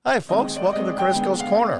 Hi, folks. Welcome to Crisco's Corner.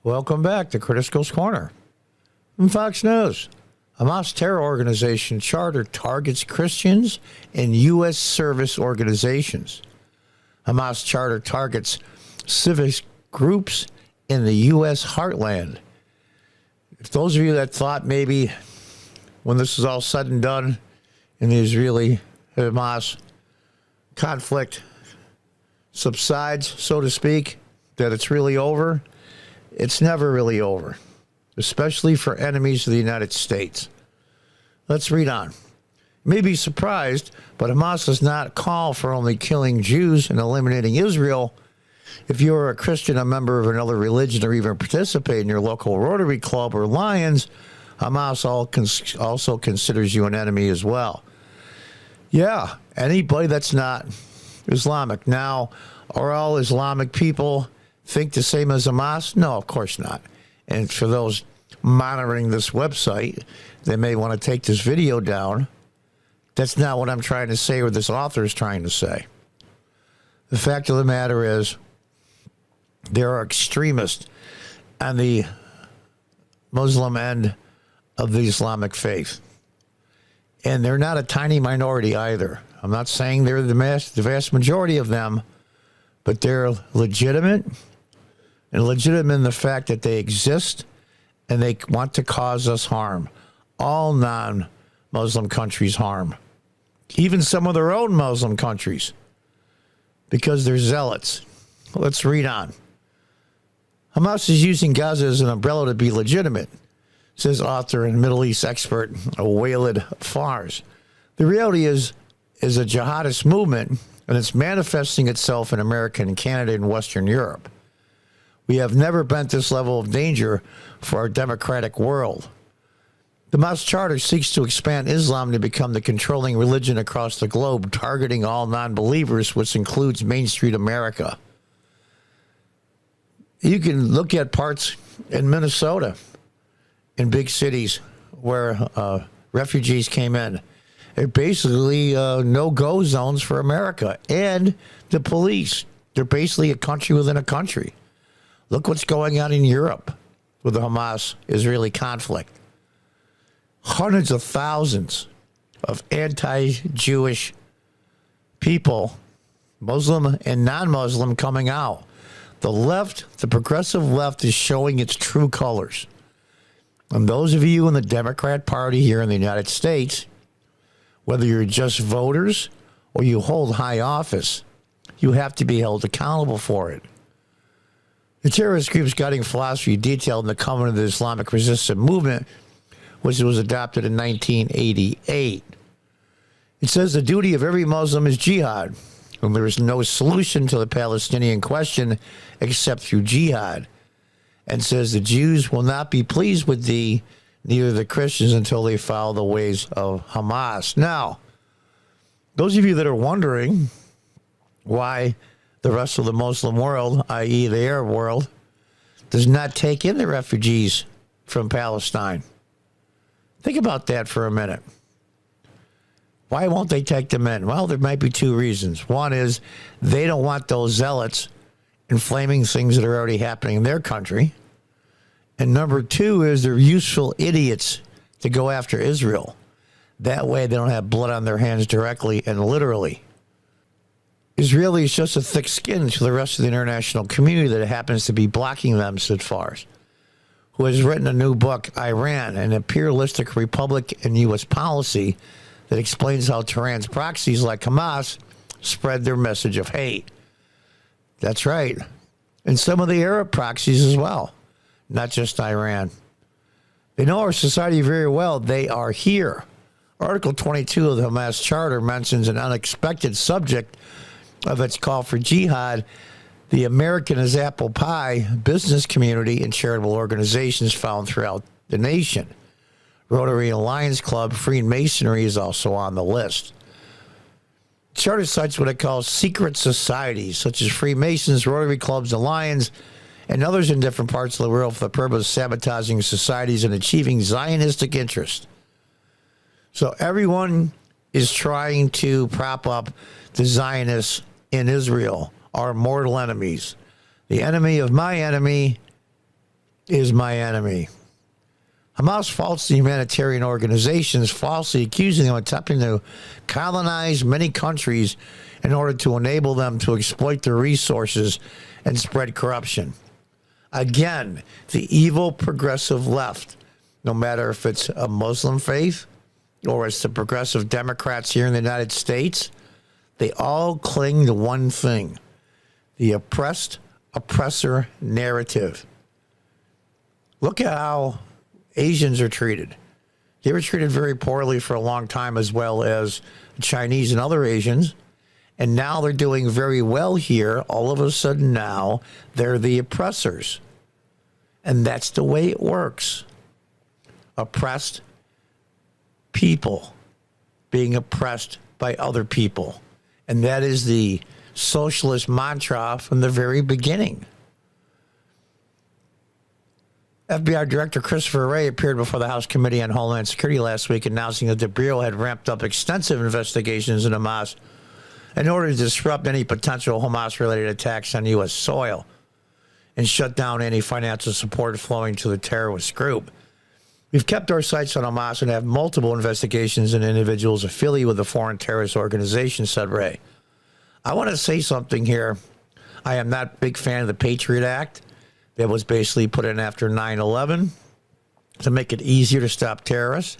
Welcome back to Crisco's Corner. From Fox News, Hamas terror organization charter targets Christians and U.S. service organizations. Hamas charter targets civic groups in the U.S. heartland. If those of you that thought maybe when this is all said and done in the Israeli-Hamas conflict subsides, so to speak, that it's really over, it's never really over, especially for enemies of the United States. Let's read on. You may be surprised, but Hamas does not call for only killing Jews and eliminating Israel. If you are a Christian, a member of another religion, or even participate in your local Rotary Club or Lions, Hamas also considers you an enemy as well. Yeah, anybody that's not Islamic. Now, are all Islamic people think the same as Hamas? No, of course not. And for those monitoring this website, they may want to take this video down. That's not what I'm trying to say or this author is trying to say. The fact of the matter is, there are extremists on the Muslim end of the Islamic faith. And they're not a tiny minority either. I'm not saying they're the vast majority of them, but they're legitimate, and legitimate in the fact that they exist and they want to cause us harm. All non-Muslim countries harm. Even some of their own Muslim countries, because they're zealots. Let's read on. Hamas is using Gaza as an umbrella to be legitimate, says author and Middle East expert Walid Fars. The reality is a jihadist movement, and it's manifesting itself in America and Canada and Western Europe. We have never been this level of danger for our democratic world. The Hamas Charter seeks to expand Islam to become the controlling religion across the globe, targeting all non-believers, which includes Main Street America. You can look at parts in Minnesota, in big cities where refugees came in. They're basically no-go zones for America and the police. They're basically a country within a country. Look what's going on in Europe with the Hamas-Israeli conflict. Hundreds of thousands of anti-Jewish people, Muslim and non-Muslim, coming out. The left, the progressive left, is showing its true colors. And those of you in the Democrat Party here in the United States, whether you're just voters or you hold high office, you have to be held accountable for it. The terrorist group's guiding philosophy detailed in the Covenant of the Islamic Resistance Movement, which was adopted in 1988. It says the duty of every Muslim is jihad, and there is no solution to the Palestinian question except through jihad, and says the Jews will not be pleased with thee, neither the Christians, until they follow the ways of Hamas. Now, those of you that are wondering why the rest of the Muslim world, i.e. the Arab world, does not take in the refugees from Palestine, think about that for a minute. Why won't they take them in? Well, there might be two reasons. One is they don't want those zealots inflaming things that are already happening in their country. And number two is they're useful idiots to go after Israel. That way they don't have blood on their hands directly and literally. Israeli is just a thick skin to the rest of the international community that happens to be blocking them, said Fars, who has written a new book, Iran, an imperialistic republic and U.S. policy, that explains how Tehran's proxies like Hamas spread their message of hate. That's right. And some of the Arab proxies as well, not just Iran. They know our society very well. They are here. Article 22 of the Hamas Charter mentions an unexpected subject of its call for jihad. The American as apple pie business community and charitable organizations found throughout the nation. Rotary and Lions Club, Freemasonry is also on the list. Charter cites what it calls secret societies, such as Freemasons, Rotary Clubs, and Lions, and others in different parts of the world for the purpose of sabotaging societies and achieving Zionistic interest. So everyone is trying to prop up the Zionists in Israel, our mortal enemies. The enemy of my enemy is my enemy. Hamas faults the humanitarian organizations, falsely accusing them of attempting to colonize many countries in order to enable them to exploit their resources and spread corruption. Again, the evil progressive left, no matter if it's a Muslim faith or it's the progressive Democrats here in the United States, they all cling to one thing: the oppressor narrative. Look at how Asians are treated. They were treated very poorly for a long time, as well as Chinese and other Asians. And now they're doing very well here. All of a sudden now, they're the oppressors. And that's the way it works. Oppressed people being oppressed by other people. And that is the socialist mantra from the very beginning. FBI Director Christopher Wray appeared before the House Committee on Homeland Security last week, announcing that the Bureau had ramped up extensive investigations in Hamas in order to disrupt any potential Hamas-related attacks on U.S. soil and shut down any financial support flowing to the terrorist group. We've kept our sights on Hamas and have multiple investigations into individuals affiliated with the foreign terrorist organization, said Wray. I want to say something here. I am not a big fan of the Patriot Act that was basically put in after 9/11 to make it easier to stop terrorists.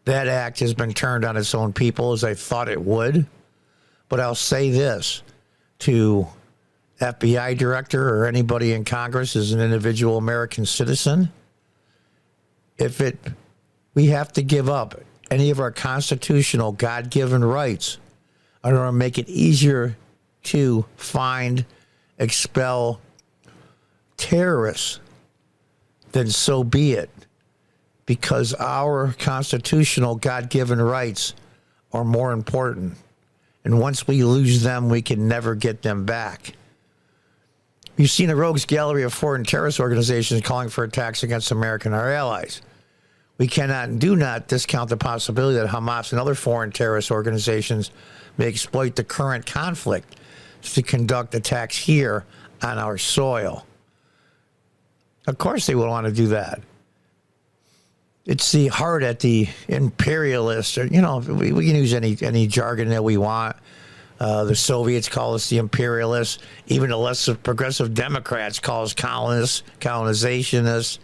That act has been turned on its own people, as I thought it would. But I'll say this to FBI director or anybody in Congress as an individual American citizen: we have to give up any of our constitutional God-given rights in order to make it easier to find, expel terrorists, then so be it, because our constitutional God-given rights are more important. And once we lose them, we can never get them back. You've seen a rogues gallery of foreign terrorist organizations calling for attacks against America and our allies. We cannot and do not discount the possibility that Hamas and other foreign terrorist organizations may exploit the current conflict to conduct attacks here on our soil. Of course they would want to do that. It's the heart at the imperialist, or, we can use any jargon that we want. The Soviets call us the imperialists. Even the less progressive Democrats call us colonists, colonizationists.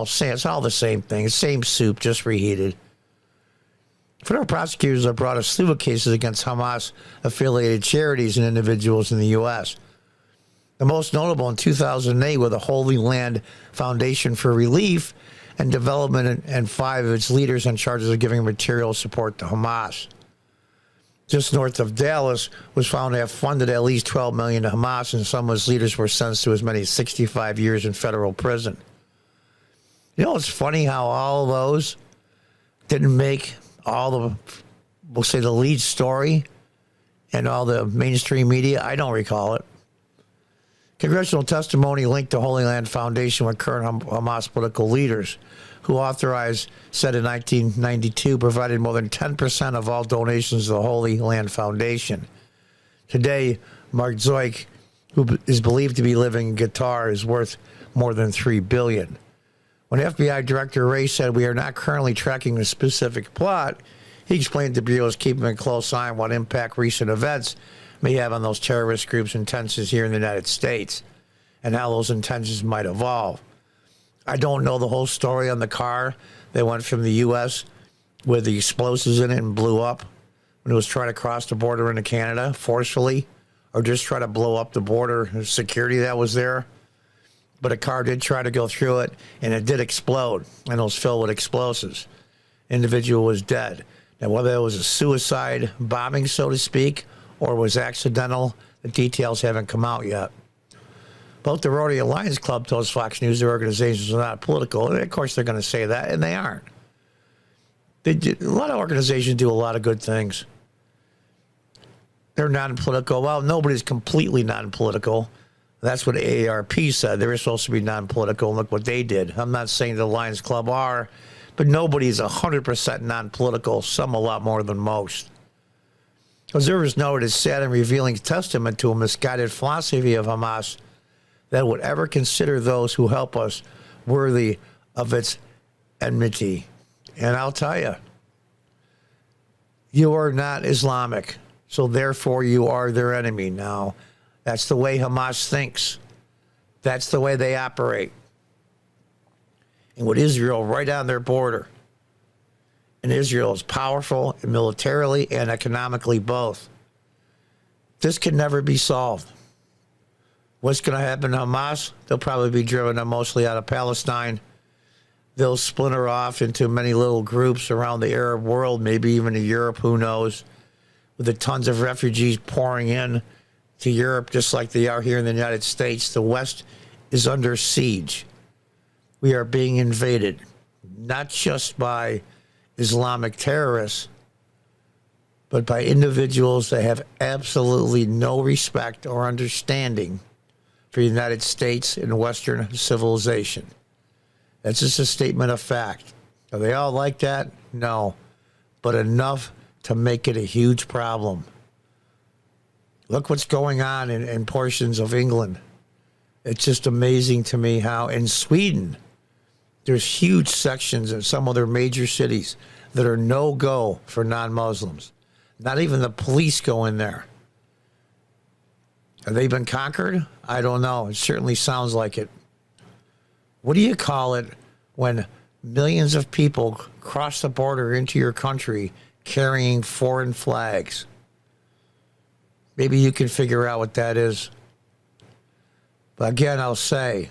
Say it's all the same thing. It's same soup, just reheated. Federal prosecutors have brought a slew of cases against Hamas-affiliated charities and individuals in the U.S. The most notable in 2008 were the Holy Land Foundation for Relief and Development and 5 of its leaders on charges of giving material support to Hamas. Just north of Dallas was found to have funded at least $12 million to Hamas, and some of its leaders were sentenced to as many as 65 years in federal prison. It's funny how all of those didn't make all the, we'll say, the lead story and all the mainstream media. I don't recall it. Congressional testimony linked to Holy Land Foundation with current Hamas political leaders who authorized, said in 1992, provided more than 10% of all donations to the Holy Land Foundation. Today, Mark Zoik, who is believed to be living in Qatar, is worth more than $3 billion. When FBI Director Wray said we are not currently tracking a specific plot, he explained the Bureau is keeping a close eye on what impact recent events may have on those terrorist groups' intentions here in the United States and how those intentions might evolve. I don't know the whole story on the car that went from the U.S. with the explosives in it and blew up when it was trying to cross the border into Canada forcefully, or just try to blow up the border security that was there. But a car did try to go through it, and it did explode, and it was filled with explosives. Individual was dead. Now, whether it was a suicide bombing, so to speak, or was accidental, the details haven't come out yet. Both the Rotary Alliance Club told Fox News their organizations are not political. And of course, they're going to say that, and they aren't. A lot of organizations do a lot of good things. They're non-political. Well, nobody's completely non-political. That's what AARP said. They were supposed to be non-political, and look what they did. I'm not saying the Lions Club are. But nobody's 100% non-political, some a lot more than most. Observers noted it's sad and revealing testament to a misguided philosophy of Hamas that would ever consider those who help us worthy of its enmity. And I'll tell you, you are not Islamic, so therefore you are their enemy. Now, that's the way Hamas thinks. That's the way they operate. And with Israel right on their border, and Israel is powerful militarily and economically both, this can never be solved. What's going to happen to Hamas? They'll probably be driven mostly out of Palestine. They'll splinter off into many little groups around the Arab world, maybe even to Europe, who knows, with the tons of refugees pouring in to Europe, just like they are here in the United States. The West is under siege. We are being invaded, not just by Islamic terrorists, but by individuals that have absolutely no respect or understanding for the United States and Western civilization. That's just a statement of fact. Are they all like that? No, but enough to make it a huge problem. Look what's going on in portions of England. It's just amazing to me how in Sweden, there's huge sections in some of their major cities that are no-go for non-Muslims. Not even the police go in there. Have they been conquered? I don't know. It certainly sounds like it. What do you call it when millions of people cross the border into your country carrying foreign flags? Maybe you can figure out what that is. But again, I'll say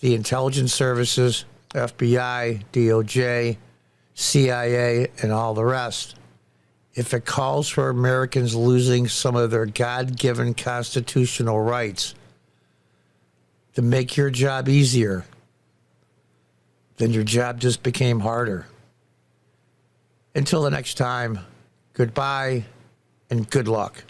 the intelligence services, FBI, DOJ, CIA, and all the rest, if it calls for Americans losing some of their God-given constitutional rights to make your job easier, then your job just became harder. Until the next time, goodbye and good luck.